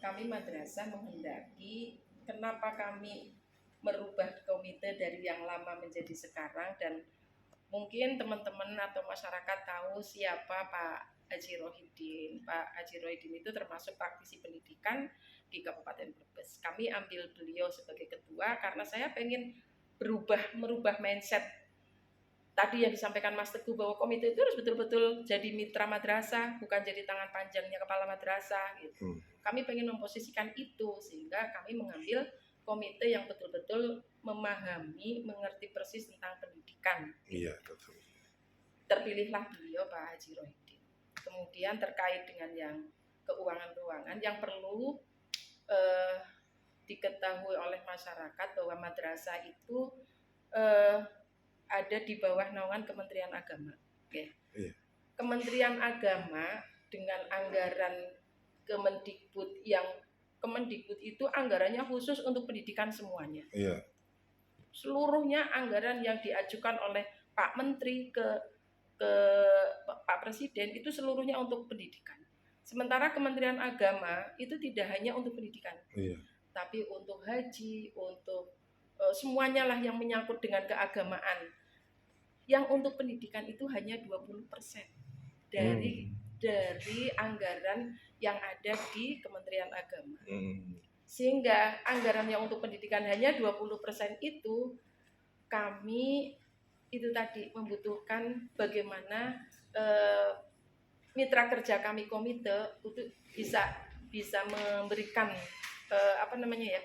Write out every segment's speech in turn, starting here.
kami madrasah menghendaki kenapa kami merubah komite dari yang lama menjadi sekarang, dan mungkin teman-teman atau masyarakat tahu siapa Pak Haji Rohidin. Pak Haji Rohidin itu termasuk praktisi pendidikan di Kabupaten Brebes. Kami ambil beliau sebagai ketua karena saya pengen merubah mindset tadi yang disampaikan Mas Teguh, bahwa komite itu harus betul-betul jadi mitra madrasah, bukan jadi tangan panjangnya kepala madrasah gitu. Kami pengen memposisikan itu sehingga kami mengambil komite yang betul-betul memahami, mengerti persis tentang pendidikan. Iya, betul. Terpilihlah beliau Pak Haji Rohidin. Kemudian terkait dengan yang keuangan yang perlu diketahui oleh masyarakat bahwa madrasah itu ada di bawah naungan Kementerian Agama. Oke. Iya. Kementerian Agama dengan anggaran Kemendikbud itu anggarannya khusus untuk pendidikan semuanya. Iya. Seluruhnya anggaran yang diajukan oleh Pak Menteri ke Pak Presiden itu seluruhnya untuk pendidikan. Sementara Kementerian Agama itu tidak hanya untuk pendidikan, iya, tapi untuk haji, untuk semuanya lah yang menyangkut dengan keagamaan. Yang untuk pendidikan itu hanya 20% dari anggaran yang ada di Kementerian Agama. Sehingga anggaran yang untuk pendidikan hanya 20% itu, kami itu tadi membutuhkan bagaimana mitra kerja kami komite untuk bisa memberikan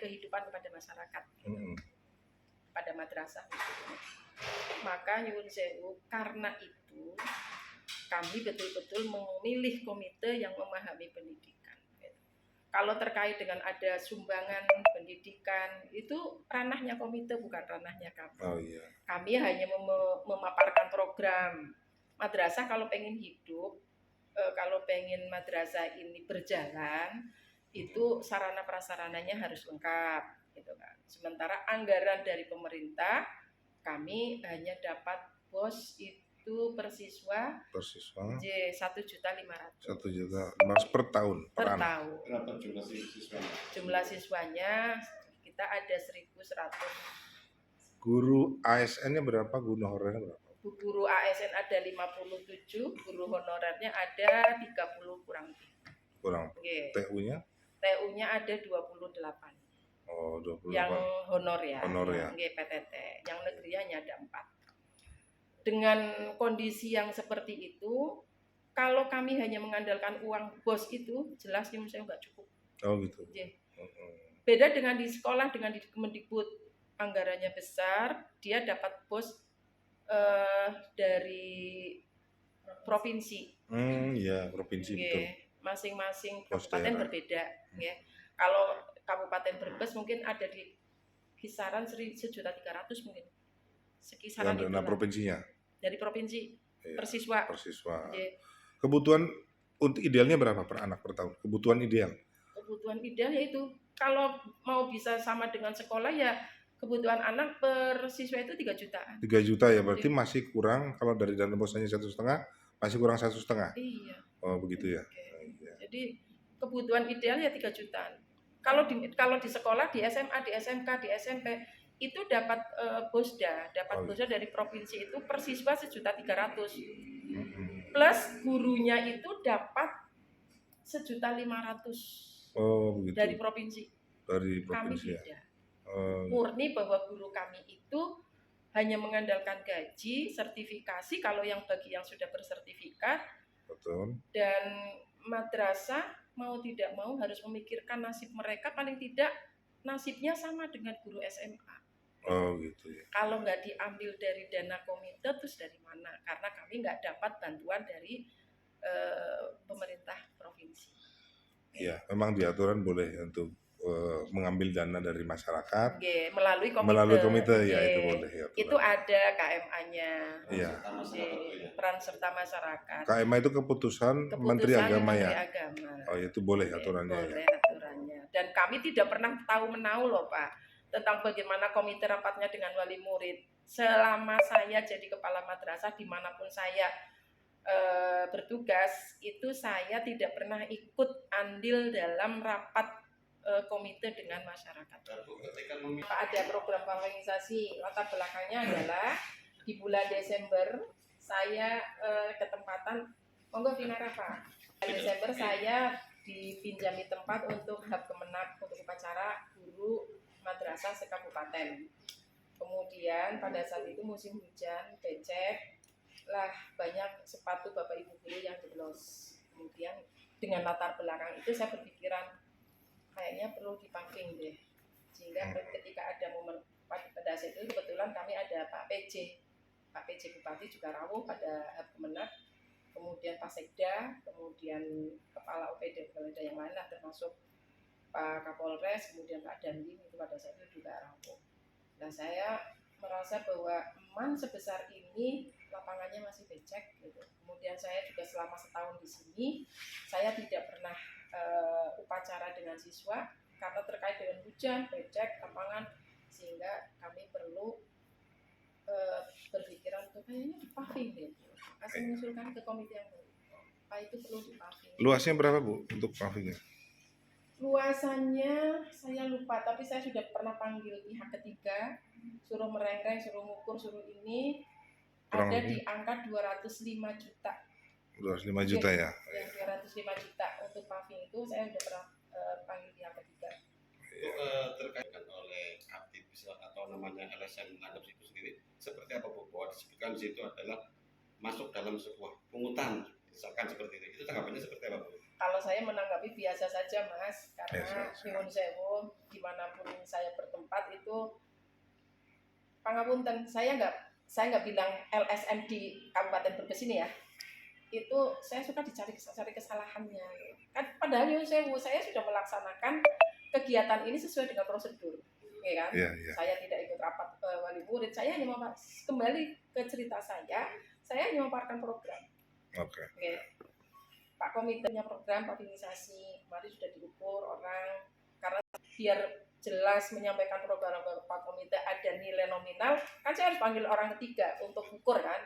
kehidupan kepada masyarakat, pada madrasah. Maka nyuwun sewu, karena itu kami betul-betul memilih komite yang memahami pendidikan. Kalau terkait dengan ada sumbangan pendidikan, itu ranahnya komite, bukan ranahnya kami. Oh, iya. Kami hanya memaparkan program madrasah. Kalau pengen hidup, kalau pengen madrasah ini berjalan, itu sarana prasarananya harus lengkap, gitu kan. Sementara anggaran dari pemerintah, kami hanya dapat BOS itu per siswa J 1.500.000. 1.500.000 per tahun. Per tahun. Berapa jumlah siswanya? Jumlah siswanya kita ada 1.100. Guru ASN-nya berapa? Guru honorernya berapa? Guru ASN ada 57, guru honorernya ada 30 kurang. Okay. TU-nya? TU-nya ada 28. Oh, 28. Yang honor ya. PTT. Yang negeri hanya ada 4. Dengan kondisi yang seperti itu, kalau kami hanya mengandalkan uang BOS itu, jelas saya nggak cukup. Oh gitu. Beda dengan di sekolah, dengan di Kemendikbud anggarannya besar, dia dapat BOS dari provinsi. Iya, provinsi betul. Masing-masing kabupaten berbeda. Ya. Kalau Kabupaten Brebes mungkin ada di kisaran 1.300.000 mungkin. Sekisaran itu. Dana provinsinya. Dari provinsi, iya, per siswa. Yeah. Kebutuhan untuk idealnya berapa per anak per tahun? Kebutuhan ideal yaitu kalau mau bisa sama dengan sekolah, ya kebutuhan anak per siswa itu 3 juta. 3 juta ya, berarti masih kurang. Kalau dari dana bosnya 1,5, masih kurang 1,5. Iya. Oh begitu ya. Iya. Jadi kebutuhan ideal ya 3 jutaan. Kalau di sekolah, di SMA, di SMK, di SMP itu dapat bosda dari provinsi itu per siswa 1.300.000. Plus gurunya itu dapat 1.500.000. Oh begitu. Dari provinsi. Kami ya. tidak. Murni bahwa guru kami itu hanya mengandalkan gaji, sertifikasi kalau bagi yang sudah bersertifikat. Betul. Dan madrasah mau tidak mau harus memikirkan nasib mereka, paling tidak nasibnya sama dengan guru SMA. Oh gitu ya. Kalau nggak diambil dari dana komite, terus dari mana? Karena kami nggak dapat bantuan dari pemerintah provinsi. Iya, memang di aturan boleh untuk mengambil dana dari masyarakat. Melalui komite. Ya itu boleh. Ya, itu ada KMA-nya. Iya. Peran serta masyarakat. KMA itu keputusan Menteri Agama ya. Oh itu boleh aturannya. Boleh aturannya. Dan kami tidak pernah tahu-menahu loh Pak, tentang bagaimana komite rapatnya dengan wali murid. Selama saya jadi kepala madrasah, dimanapun saya bertugas, itu saya tidak pernah ikut andil dalam rapat komite dengan masyarakat. Ketika Ada program pavinisasi, latar belakangnya adalah di bulan Desember saya ketempatan, monggo Vina Rafa. Desember saya dipinjami tempat untuk hub kemenap untuk upacara guru madrasah sekabupaten. Kemudian pada saat itu musim hujan, becek, lah banyak sepatu bapak ibu guru yang jeblos. Kemudian dengan latar belakang itu saya berpikiran kayaknya perlu dipaving deh. Sehingga ketika ada momen pada saat itu kebetulan kami ada Pak PJ Bupati juga rawuh pada hub kemenap, kemudian Pak Sekda, kemudian Kepala OPD yang lain lah termasuk Pak Kapolres, kemudian Pak Dandim itu pada saat itu juga rawuh. Nah saya merasa bahwa eman sebesar ini lapangannya masih becek gitu. Kemudian saya juga selama setahun di sini saya tidak pernah upacara dengan siswa karena terkait dengan hujan, becek, lapangan, sehingga kami perlu berpikiran untuk kayaknya dipaving deh. Saya mengusulkan ke komite yang baru. Pak itu perlu dipaving. Luasnya berapa Bu untuk pavingnya? Luasannya saya lupa, tapi saya sudah pernah panggil pihak ketiga, suruh merengkreng, suruh ngukur, suruh ini. Kurang ada lebih? di angka 205 juta. 205 juta ya? Yang 205 juta untuk paving itu saya sudah pernah panggil pihak ketiga. Terkait oleh aktivis atau namanya LSM Adopsi itu sendiri, seperti apa Bu? Bahwa disebutkan di situ adalah masuk dalam sebuah pungutan, misalkan seperti itu. Itu tanggapannya seperti apa Bu? Kalau saya menanggapi biasa saja Mas, karena Biasa. nyuwun sewu dimanapun saya bertempat itu pangapunten, saya nggak bilang LSM di Kabupaten Brebes ini ya, itu saya suka dicari kesalahannya kan, padahal nyuwun sewu saya sudah melaksanakan kegiatan ini sesuai dengan prosedur, ya kan? Iya, iya. Saya tidak ikut rapat wali murid, saya hanya kembali ke cerita saya hanya memaparkan program. Oke. Pak komitenya program pavinisasi kemarin sudah diukur orang, karena biar jelas menyampaikan program Pak komite ada nilai nominal, kan saya harus panggil orang ketiga untuk ukur kan.